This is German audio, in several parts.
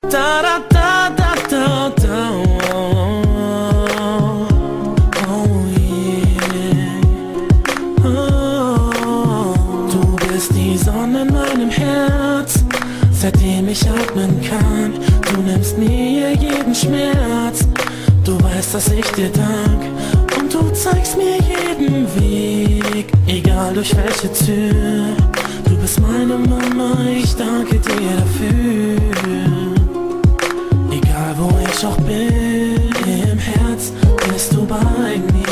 Da da da da da da. Oh yeah. Oh. Du bist die Sonne in meinem Herz, seitdem ich atmen kann. Du nimmst mir jeden Schmerz. Du weißt, dass ich dir dank, und du zeigst mir jeden Weg, egal durch welche Tür. Du bist meine Mama, ich danke dir dafür. Egal wo ich auch bin, im Herz bist du bei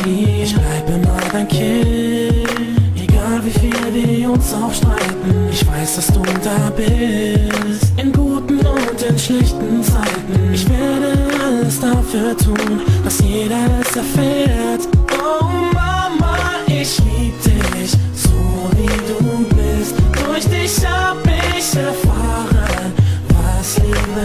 mir. Ich bleib immer dein Kind, egal wie viel wir uns auch streiten. Ich weiß, dass du da bist, in guten und in schlechten Zeiten. Ich werde alles dafür tun, dass jeder es erfährt. Oh Mama, ich lieb dich, so wie du bist. Durch dich hab ich erfahren, was Liebe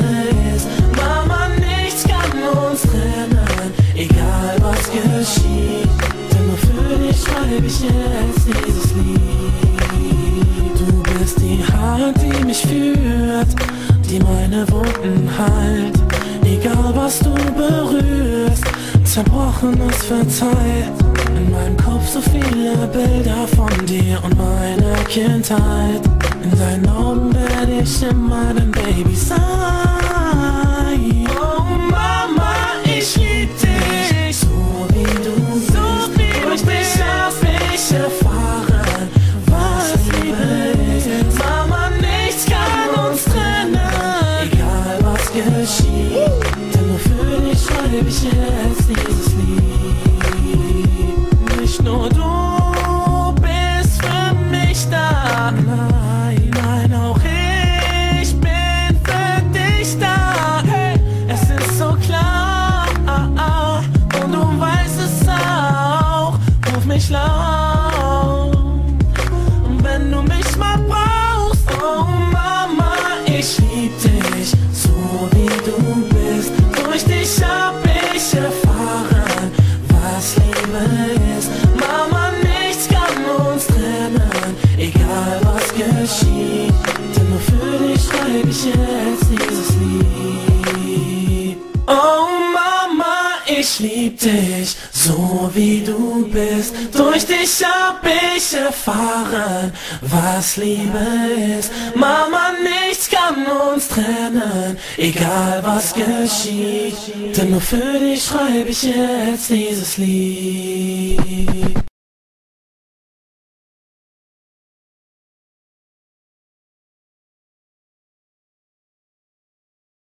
ist. Mama, nichts kann uns trennen, egal was geschieht. Denn nur für dich schreib ich jetzt dieses Lied. Du bist die Hand, die mich führt, die meine Wunden heilt. Egal was du berührst, Zerbrochenes verzeiht. In meinem Kopf so viele Bilder von dir und meiner Kindheit. In deinen Augen werde ich immer dein Baby sein. Oh Mama, ich lieb dich, so wie du bist. Durch dich hab ich erfahren, was Liebe ist. Mama, nichts kann uns trennen, egal was geschieht. Denn nur für dich schreib ich jetzt dieses Lied. Nicht nur du bist für mich da, nein, nein, auch ich bin für dich da. Es ist so klar, und du weißt es auch. Ruf mich laut, und wenn du mich mal brauchst. Oh Mama, ich lieb dich, so wie du bist. Durch dich hab ich erfahren, was Liebe ist. Mama, nichts kann uns trennen, egal was geschieht. Denn nur für dich schreib ich jetzt dieses Lied. Oh Mama, ich lieb dich, so wie du bist. Durch dich hab ich erfahren, was Liebe ist. Mama, nichts kann uns trennen, egal was geschieht. Denn nur für dich schreib ich jetzt dieses Lied.